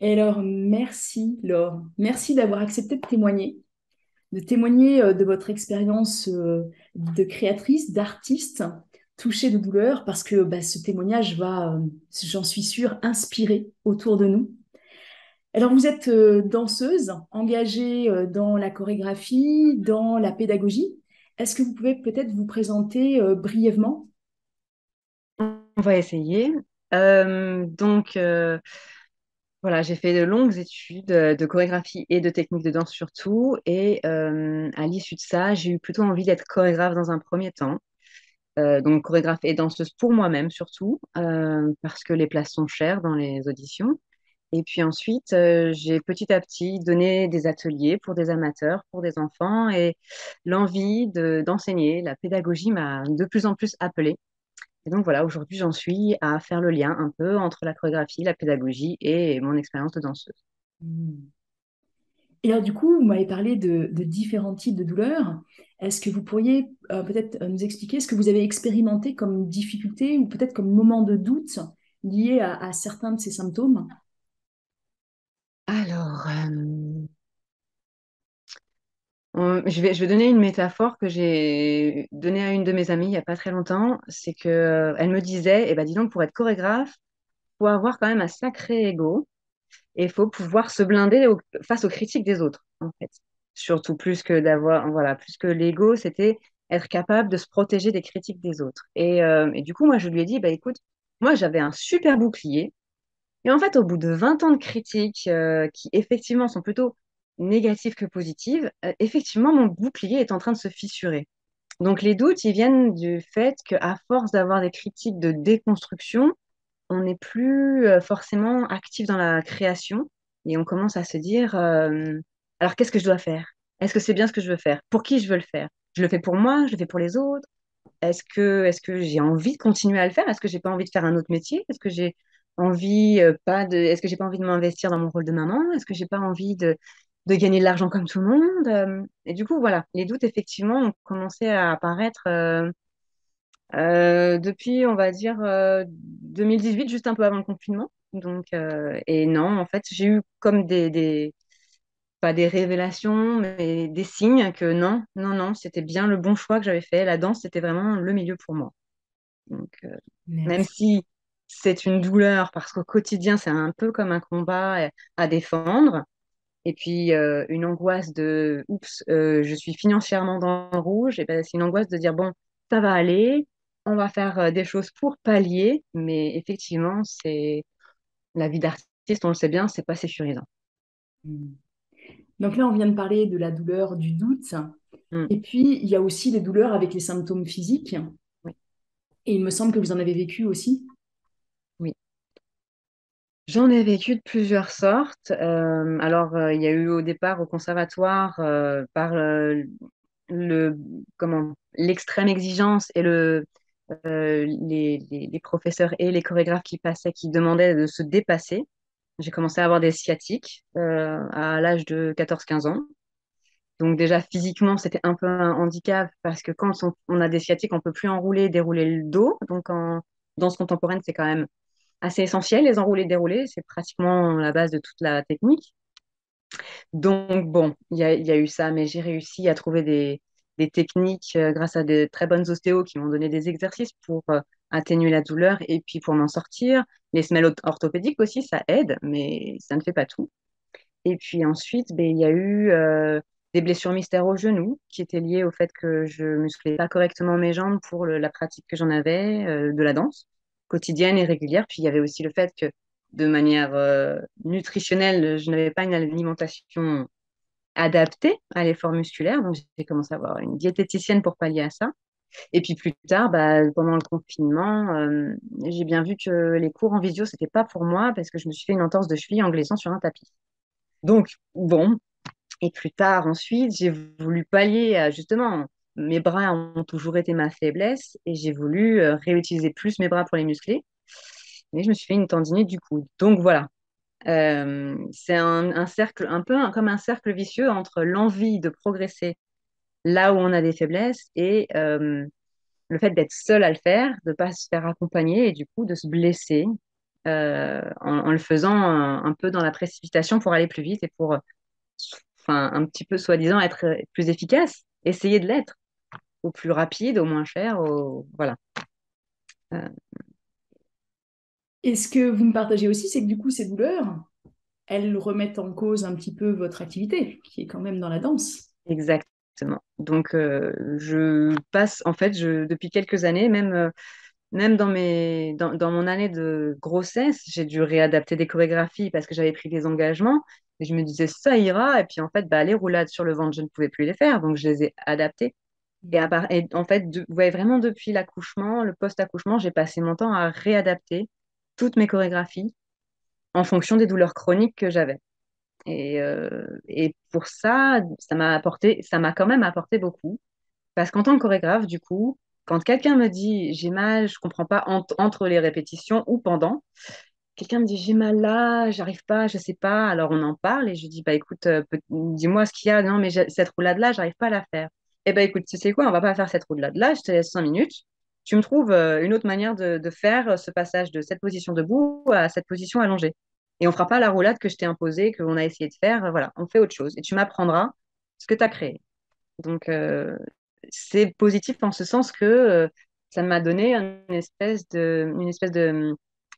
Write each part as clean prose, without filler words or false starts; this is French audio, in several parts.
Et alors, merci Laure, merci d'avoir accepté de témoigner de votre expérience de créatrice, d'artiste touchée de douleur, parce que bah, ce témoignage va, j'en suis sûre, inspirer autour de nous. Alors, vous êtes danseuse, engagée dans la chorégraphie, dans la pédagogie. Est-ce que vous pouvez peut-être vous présenter brièvement? On va essayer. Voilà, j'ai fait de longues études de chorégraphie et de technique de danse surtout. Et à l'issue de ça, j'ai eu plutôt envie d'être chorégraphe dans un premier temps. Donc chorégraphe et danseuse pour moi-même surtout, parce que les places sont chères dans les auditions. Et puis ensuite, j'ai petit à petit donné des ateliers pour des amateurs, pour des enfants. Et l'envie d'enseigner, la pédagogie m'a de plus en plus appelée. Et donc voilà, aujourd'hui, j'en suis à faire le lien un peu entre la chorégraphie, la pédagogie et mon expérience de danseuse. Hmm. Et alors, du coup, vous m'avez parlé de différents types de douleurs. Est-ce que vous pourriez peut-être nous expliquer ce que vous avez expérimenté comme difficulté ou peut-être comme moment de doute lié à certains de ces symptômes? Alors, je vais donner une métaphore que j'ai donnée à une de mes amies il n'y a pas très longtemps. C'est que elle me disait, eh ben, dis donc, pour être chorégraphe, faut avoir quand même un sacré ego et il faut pouvoir se blinder face aux critiques des autres, en fait. Surtout plus que d'avoir, voilà, plus que l'ego, c'était être capable de se protéger des critiques des autres. Et du coup, moi, je lui ai dit, bah, écoute, moi, j'avais un super bouclier. Et en fait, au bout de 20 ans de critiques qui effectivement sont plutôt négatives que positives, effectivement, mon bouclier est en train de se fissurer. Donc les doutes, ils viennent du fait qu'à force d'avoir des critiques de déconstruction, on n'est plus forcément actif dans la création et on commence à se dire, alors qu'est-ce que je dois faire? Est-ce que c'est bien ce que je veux faire? Pour qui je veux le faire? Je le fais pour moi? Je le fais pour les autres? Est-ce que j'ai envie de continuer à le faire? Est-ce que j'ai pas envie de faire un autre métier? Est-ce que j'ai envie pas de, est-ce que j'ai pas envie de m'investir dans mon rôle de maman? Est-ce que j'ai pas envie de gagner de l'argent comme tout le monde? Et du coup, voilà, les doutes effectivement ont commencé à apparaître depuis, on va dire, 2018, juste un peu avant le confinement. Donc, et non, en fait, j'ai eu comme pas des révélations, mais des signes que non, non, non, c'était bien le bon choix que j'avais fait. La danse, c'était vraiment le milieu pour moi. Donc, même Merci. si c'est une douleur, parce qu'au quotidien, c'est un peu comme un combat à défendre, et puis une angoisse de, oups, je suis financièrement dans le rouge, et ben, c'est une angoisse de dire, bon, ça va aller, on va faire des choses pour pallier, mais effectivement, c'est la vie d'artiste, on le sait bien, c'est pas sécurisant. Hmm. Donc là, on vient de parler de la douleur, du doute. Mm, Et puis, il y a aussi les douleurs avec les symptômes physiques. oui, Et il me semble que vous en avez vécu aussi. oui. J'en ai vécu de plusieurs sortes. Alors, il y a eu au départ au conservatoire par le comment l'extrême exigence et les professeurs et les chorégraphes qui passaient, qui demandaient de se dépasser. J'ai commencé à avoir des sciatiques à l'âge de 14 15 ans. Donc déjà physiquement, c'était un peu un handicap parce que quand on a des sciatiques, on peut plus enrouler, dérouler le dos. Donc en danse contemporaine, c'est quand même assez essentiel, les enroulés, déroulés. C'est pratiquement la base de toute la technique. Donc bon, il y a eu ça, mais j'ai réussi à trouver des techniques grâce à des très bonnes ostéos qui m'ont donné des exercices pour atténuer la douleur et puis pour m'en sortir. Les semelles orthopédiques aussi, ça aide, mais ça ne fait pas tout. Et puis ensuite, ben, il y a eu des blessures mystères au genou qui étaient liées au fait que je musclais pas correctement mes jambes pour la pratique que j'en avais de la danse quotidienne et régulière. Puis il y avait aussi le fait que de manière nutritionnelle, je n'avais pas une alimentation adaptée à l'effort musculaire. Donc j'ai commencé à avoir une diététicienne pour pallier à ça. Et puis plus tard, bah, pendant le confinement, j'ai bien vu que les cours en visio, c'était pas pour moi parce que je me suis fait une entorse de cheville en glissant sur un tapis. Donc, bon, et plus tard, ensuite, j'ai voulu pallier à justement, mes bras ont toujours été ma faiblesse et j'ai voulu réutiliser plus mes bras pour les muscler. Mais je me suis fait une tendinite du coude. Donc voilà. C'est un cercle, un peu comme un cercle vicieux entre l'envie de progresser là où on a des faiblesses et le fait d'être seul à le faire, de ne pas se faire accompagner et du coup de se blesser. en le faisant un peu dans la précipitation pour aller plus vite et pour, enfin, un petit peu soi-disant être plus efficace, essayer de l'être au plus rapide, au moins cher, voilà. Euh, Et ce que vous me partagez aussi, c'est que du coup, ces douleurs, elles remettent en cause un petit peu votre activité, qui est quand même dans la danse. Exactement. Donc, je passe, en fait, depuis quelques années, même dans mon année de grossesse, j'ai dû réadapter des chorégraphies parce que j'avais pris des engagements. Et je me disais, ça ira. Et puis, en fait, bah, les roulades sur le ventre, je ne pouvais plus les faire. Donc, je les ai adaptées. Et en fait, ouais, vraiment, depuis l'accouchement, le post-accouchement, j'ai passé mon temps à réadapter toutes mes chorégraphies en fonction des douleurs chroniques que j'avais. Et pour ça, ça m'a quand même apporté beaucoup. Parce qu'en tant que chorégraphe, du coup, quand quelqu'un me dit j'ai mal, je comprends pas entre les répétitions ou pendant, quelqu'un me dit j'ai mal là, j'arrive pas, je sais pas, alors on en parle et je dis bah écoute, dis-moi ce qu'il y a, non mais cette roulade-là, j'arrive pas à la faire. Eh ben écoute, tu sais quoi, on va pas faire cette roulade-là, je te laisse 5 minutes. Tu me trouves une autre manière de faire ce passage de cette position debout à cette position allongée. Et on fera pas la roulade que je t'ai imposée, qu'on a essayé de faire. Voilà, on fait autre chose. Et tu m'apprendras ce que tu as créé. Donc, c'est positif en ce sens que ça m'a donné une espèce de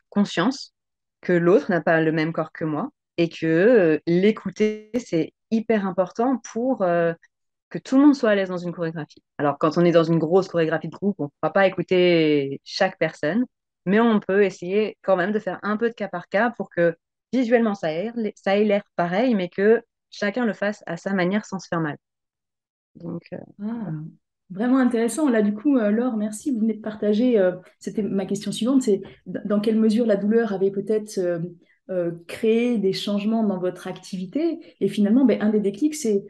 conscience que l'autre n'a pas le même corps que moi et que l'écouter, c'est hyper important pour que tout le monde soit à l'aise dans une chorégraphie. Alors, quand on est dans une grosse chorégraphie de groupe, on ne pourra pas écouter chaque personne, mais on peut essayer quand même de faire un peu de cas par cas pour que visuellement ça ait l'air pareil, mais que chacun le fasse à sa manière sans se faire mal. Donc, Ah, voilà. vraiment intéressant. Là, du coup, Laure, merci. Vous venez de partager. C'était ma question suivante, c'est dans quelle mesure la douleur avait peut-être créé des changements dans votre activité. Et finalement, ben, un des déclics, c'est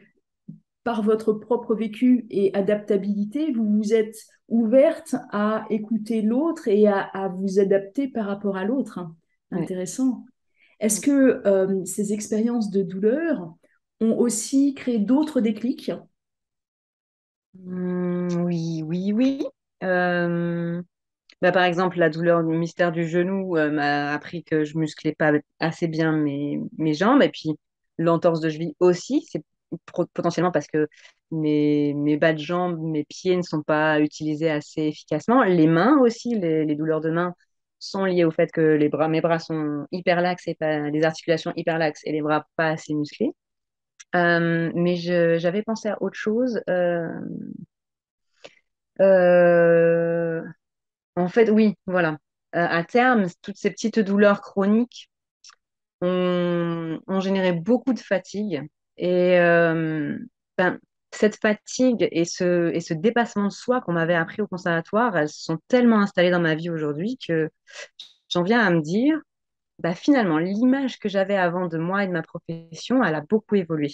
par votre propre vécu et adaptabilité, vous vous êtes ouverte à écouter l'autre et à vous adapter par rapport à l'autre. Ouais. Intéressant. Est-ce que ces expériences de douleur ont aussi créé d'autres déclics? Oui, oui, oui. Euh, Bah, par exemple, la douleur du mystère du genou m'a appris que je musclais pas assez bien mes jambes. Et puis, l'entorse de cheville aussi, c'est potentiellement parce que mes bas de jambes, mes pieds ne sont pas utilisés assez efficacement. Les mains aussi, les douleurs de main sont liées au fait que mes bras sont hyper laxes et pas, les articulations hyper laxes et les bras pas assez musclés. Mais j'avais pensé à autre chose. Euh, En fait, oui, voilà. À terme, toutes ces petites douleurs chroniques ont généré beaucoup de fatigue. Et ben, cette fatigue et ce dépassement de soi qu'on m'avait appris au conservatoire, elles sont tellement installées dans ma vie aujourd'hui que j'en viens à me dire, bah, finalement, l'image que j'avais avant de moi et de ma profession, elle a beaucoup évolué.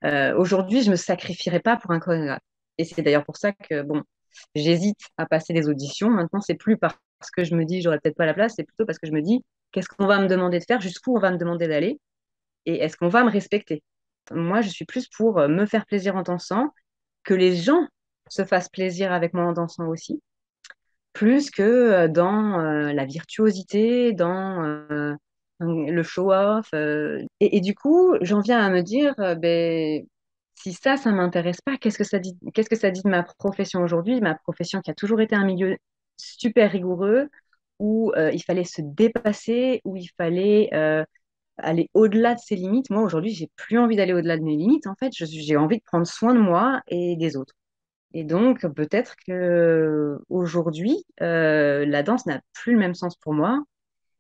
Aujourd'hui, je me sacrifierais pas pour un chorégraphe. Et c'est d'ailleurs pour ça que, bon, j'hésite à passer les auditions. Maintenant, c'est plus parce que je me dis j'aurais peut-être pas la place, c'est plutôt parce que je me dis qu'est-ce qu'on va me demander de faire, jusqu'où on va me demander d'aller, et est-ce qu'on va me respecter. Moi, je suis plus pour me faire plaisir en dansant, que les gens se fassent plaisir avec moi en dansant aussi, plus que dans la virtuosité, dans le show-off. Et du coup, j'en viens à me dire, ben, si ça m'intéresse pas, qu'est-ce que ça dit de ma profession aujourd'hui, ma profession qui a toujours été un milieu super rigoureux, où il fallait se dépasser, où il fallait aller au-delà de ses limites. Moi, aujourd'hui, j'ai plus envie d'aller au-delà de mes limites. En fait, j'ai envie de prendre soin de moi et des autres. Et donc, peut-être que aujourd'hui, la danse n'a plus le même sens pour moi.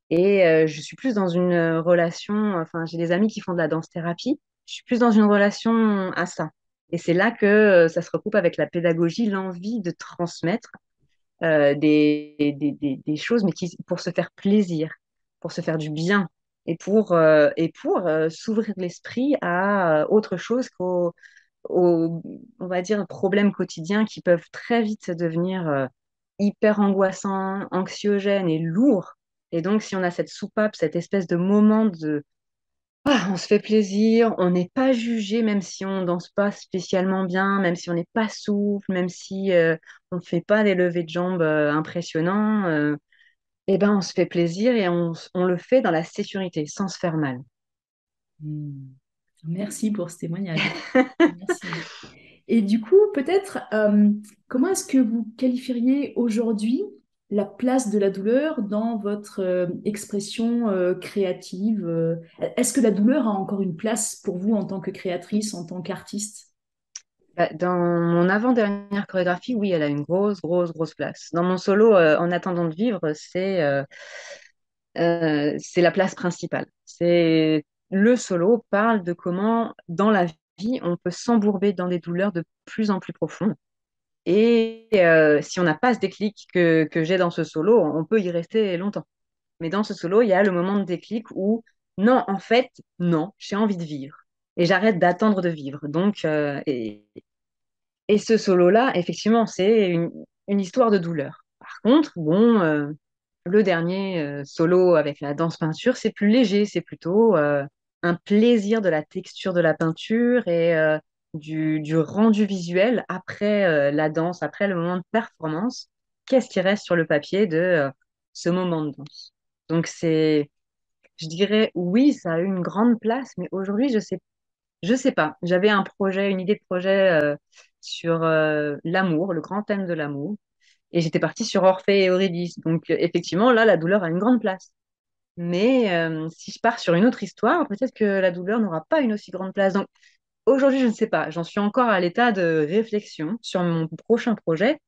Et je suis plus dans une relation, enfin, j'ai des amis qui font de la danse-thérapie. Je suis plus dans une relation à ça. Et c'est là que ça se recoupe avec la pédagogie, l'envie de transmettre des choses, mais pour se faire plaisir, pour se faire du bien et pour s'ouvrir l'esprit à autre chose on va dire, problèmes quotidiens qui peuvent très vite devenir hyper angoissants, anxiogènes et lourds. Et donc, si on a cette soupape, cette espèce de moment de on se fait plaisir, on n'est pas jugé, même si on danse pas spécialement bien, même si on n'est pas souple, même si on ne fait pas des levées de jambes impressionnants, eh ben, on se fait plaisir et on le fait dans la sécurité, sans se faire mal. Hmm. Merci pour ce témoignage. Merci. Et du coup, peut-être, comment est-ce que vous qualifieriez aujourd'hui la place de la douleur dans votre expression créative? Est-ce que la douleur a encore une place pour vous en tant que créatrice, en tant qu'artiste? Bah, dans mon avant-dernière chorégraphie, oui, elle a une grosse, grosse, grosse place. Dans mon solo, En attendant de vivre, c'est la place principale. C'est le solo parle de comment, dans la vie, on peut s'embourber dans des douleurs de plus en plus profondes. Et si on n'a pas ce déclic que j'ai dans ce solo, on peut y rester longtemps. Mais dans ce solo, il y a le moment de déclic où, non, en fait, non, j'ai envie de vivre. Et j'arrête d'attendre de vivre. Et ce solo-là, effectivement, c'est une histoire de douleur. Par contre, bon, le dernier solo avec la danse peinture, c'est plus léger, c'est plutôt un plaisir de la texture de la peinture et du rendu visuel après la danse, après le moment de performance. Qu'est-ce qui reste sur le papier de ce moment de danse? Donc je dirais, oui, ça a eu une grande place, mais aujourd'hui, je sais pas. J'avais un projet, une idée de projet sur l'amour, le grand thème de l'amour. Et j'étais partie sur Orphée et Eurydice. Donc, effectivement, là, la douleur a une grande place. Mais si je pars sur une autre histoire, peut-être que la douleur n'aura pas une aussi grande place. Donc, aujourd'hui, je ne sais pas. J'en suis encore à l'état de réflexion sur mon prochain projet.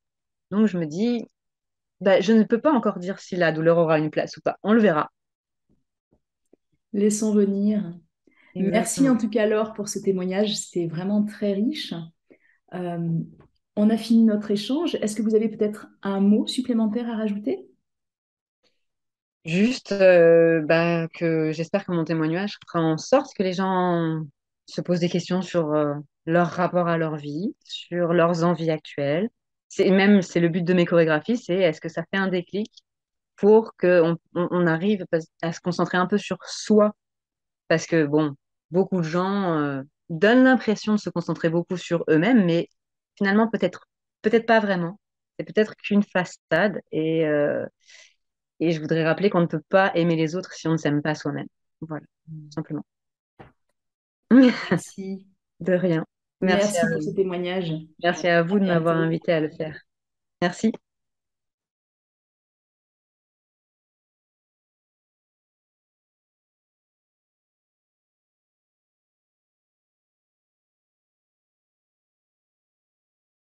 Donc, je me dis, bah, je ne peux pas encore dire si la douleur aura une place ou pas. On le verra. Laissons venir. Merci en Exactement. tout cas, Laure, pour ce témoignage. C'était vraiment très riche. Euh, on a fini notre échange. Est-ce que vous avez peut-être un mot supplémentaire à rajouter? Juste que j'espère que mon témoignage fera en sorte que les gens se posent des questions sur leur rapport à leur vie, sur leurs envies actuelles. C'est le but de mes chorégraphies, c'est est-ce que ça fait un déclic pour qu'on arrive à se concentrer un peu sur soi. Parce que bon, beaucoup de gens donnent l'impression de se concentrer beaucoup sur eux-mêmes, mais finalement peut-être pas vraiment. C'est peut-être qu'une façade et je voudrais rappeler qu'on ne peut pas aimer les autres si on ne s'aime pas soi-même. Voilà, tout simplement. Merci. De rien. Merci à Merci pour ce vous. témoignage. Merci à À vous de m'avoir bientôt. invité à le faire. Merci.